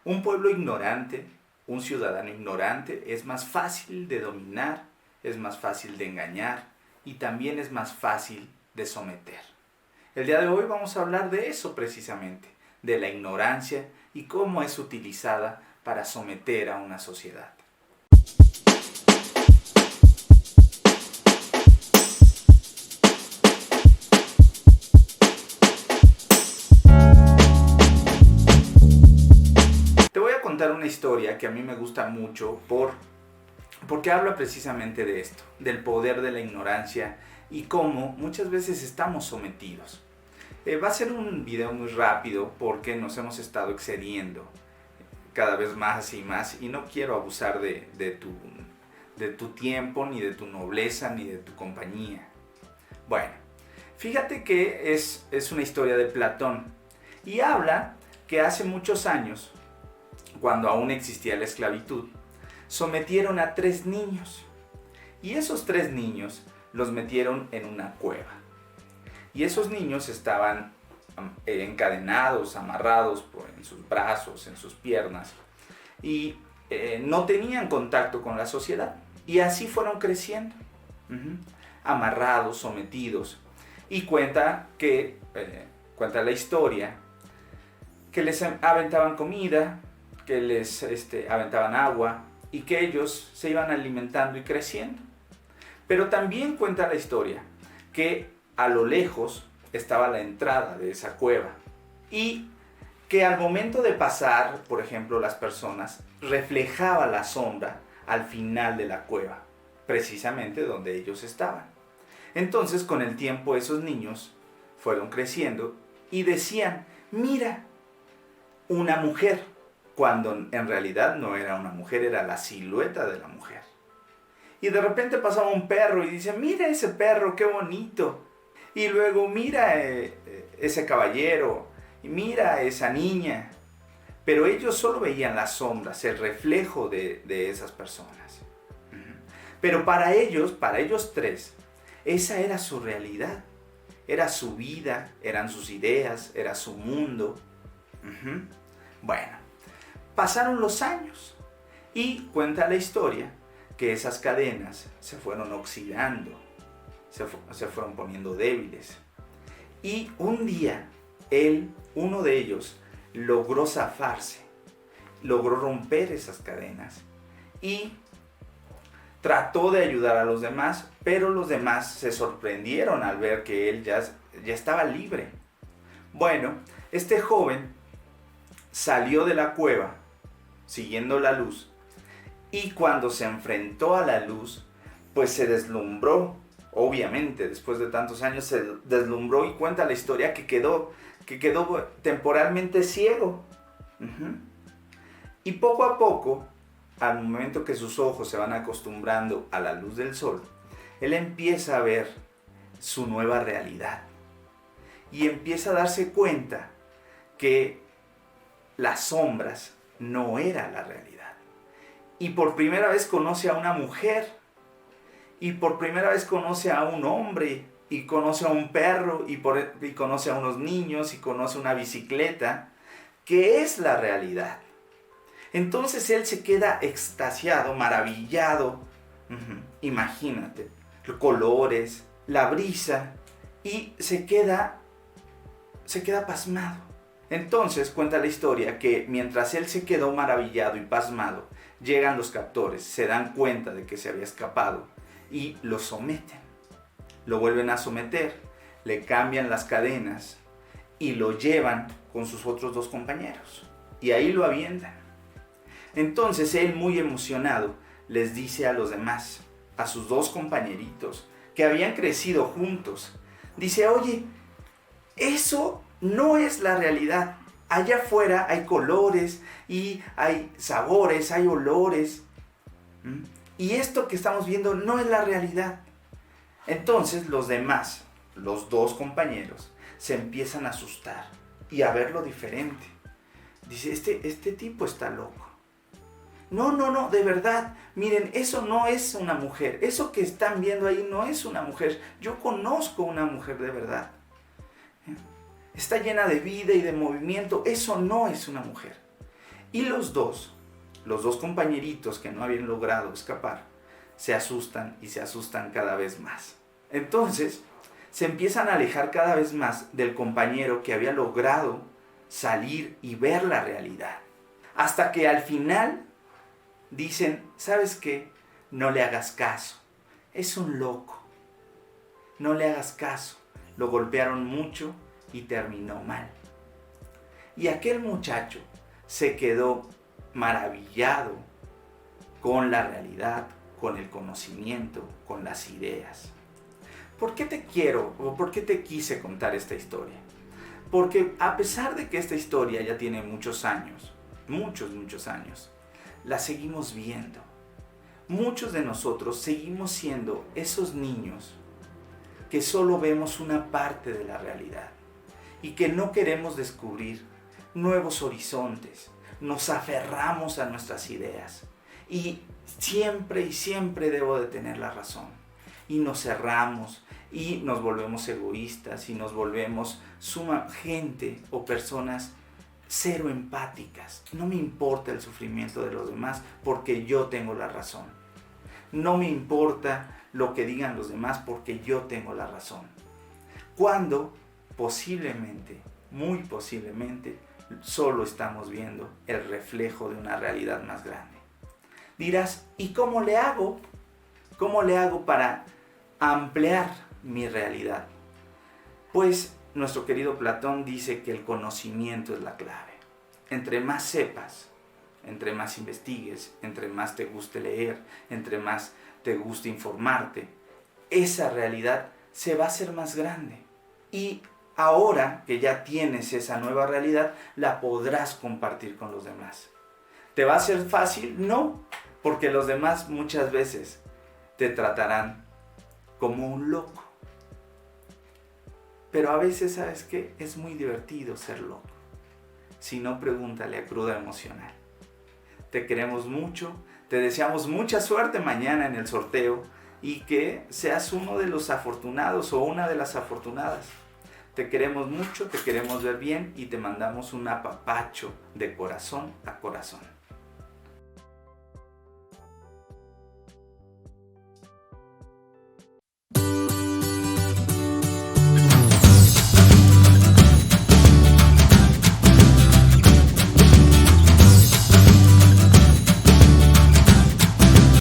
Un pueblo ignorante, un ciudadano ignorante, es más fácil de dominar, es más fácil de engañar y también es más fácil de someter. El día de hoy vamos a hablar de eso precisamente, de la ignorancia y cómo es utilizada para someter a una sociedad. Te voy a contar una historia que a mí me gusta mucho porque habla precisamente de esto, del poder de la ignorancia y cómo muchas veces estamos sometidos. Va a ser un video muy rápido porque nos hemos estado excediendo cada vez más y no quiero abusar de tu tiempo, ni de tu nobleza, ni de tu compañía. Bueno, fíjate que es una historia de Platón y habla que hace muchos años, cuando aún existía la esclavitud, sometieron a 3 niños y esos 3 niños los metieron en una cueva. Y esos niños estaban encadenados, amarrados en sus brazos, en sus piernas y no tenían contacto con la sociedad. Y así fueron creciendo, amarrados, sometidos. Y cuenta la historia que les aventaban comida, que les aventaban agua y que ellos se iban alimentando y creciendo. Pero también cuenta la historia que a lo lejos estaba la entrada de esa cueva y que al momento de pasar, por ejemplo, las personas, reflejaba la sombra al final de la cueva, precisamente donde ellos estaban. Entonces, con el tiempo, esos niños fueron creciendo y decían: mira, una mujer, cuando en realidad no era una mujer, era la silueta de la mujer. Y de repente pasaba un perro y dice: mira ese perro, qué bonito. Y luego mira ese caballero, y mira esa niña. Pero ellos solo veían las sombras, el reflejo de esas personas. Pero para ellos 3, esa era su realidad. Era su vida, eran sus ideas, era su mundo. Bueno, pasaron los años y cuenta la historia que esas cadenas se fueron oxidando, se fueron poniendo débiles. Y un día, uno de ellos, logró zafarse, logró romper esas cadenas y trató de ayudar a los demás, pero los demás se sorprendieron al ver que él ya estaba libre. Bueno, este joven salió de la cueva siguiendo la luz y cuando se enfrentó a la luz, pues se deslumbró. Obviamente, después de tantos años se deslumbró y cuenta la historia que quedó temporalmente ciego. Y poco a poco, al momento que sus ojos se van acostumbrando a la luz del sol, él empieza a ver su nueva realidad. Y empieza a darse cuenta que las sombras no era la realidad. Y por primera vez conoce a una mujer. Y por primera vez conoce a un hombre. Y conoce a un perro. Y conoce a unos niños. Y conoce una bicicleta. Que es la realidad. Entonces él se queda extasiado, maravillado. Imagínate. Los colores, la brisa. Y se queda pasmado. Entonces cuenta la historia que mientras él se quedó maravillado y pasmado, llegan los captores, se dan cuenta de que se había escapado y lo someten. Lo vuelven a someter, le cambian las cadenas y lo llevan con sus otros 2 compañeros. Y ahí lo avientan. Entonces él, muy emocionado, les dice a los demás, a sus 2 compañeritos, que habían crecido juntos, dice: oye, eso no es la realidad. Allá afuera hay colores y hay sabores, hay olores. Y esto que estamos viendo no es la realidad. Entonces los demás, los 2 compañeros, se empiezan a asustar y a verlo diferente. Dice: este tipo está loco. No, de verdad. Miren, eso no es una mujer. Eso que están viendo ahí no es una mujer. Yo conozco una mujer de verdad. Está llena de vida y de movimiento. Eso no es una mujer. Y los dos compañeritos que no habían logrado escapar, se asustan y se asustan cada vez más. Entonces, se empiezan a alejar cada vez más del compañero que había logrado salir y ver la realidad. Hasta que al final dicen, ¿sabes qué? No le hagas caso. Es un loco. No le hagas caso. Lo golpearon mucho y terminó mal. Y aquel muchacho se quedó maravillado con la realidad, con el conocimiento, con las ideas. ¿Por qué te quiero o por qué te quise contar esta historia? Porque a pesar de que esta historia ya tiene muchos años, muchos años, la seguimos viendo. Muchos de nosotros seguimos siendo esos niños que solo vemos una parte de la realidad y que no queremos descubrir nuevos horizontes. Nos aferramos a nuestras ideas y siempre debo de tener la razón. Y nos cerramos y nos volvemos egoístas y nos volvemos gente o personas cero empáticas. No me importa el sufrimiento de los demás porque yo tengo la razón. No me importa lo que digan los demás porque yo tengo la razón. Cuando posiblemente, muy posiblemente, solo estamos viendo el reflejo de una realidad más grande. Dirás, ¿y cómo le hago? ¿Cómo le hago para ampliar mi realidad? Pues nuestro querido Platón dice que el conocimiento es la clave. Entre más sepas, entre más investigues, entre más te guste leer, entre más te guste informarte, esa realidad se va a hacer más grande. Y ahora que ya tienes esa nueva realidad, la podrás compartir con los demás. ¿Te va a ser fácil? No, porque los demás muchas veces te tratarán como un loco. Pero a veces, ¿sabes qué? Es muy divertido ser loco. Si no, pregúntale a Cruda Emocional. Te queremos mucho, te deseamos mucha suerte mañana en el sorteo y que seas uno de los afortunados o una de las afortunadas. Te queremos mucho, te queremos ver bien y te mandamos un apapacho de corazón a corazón.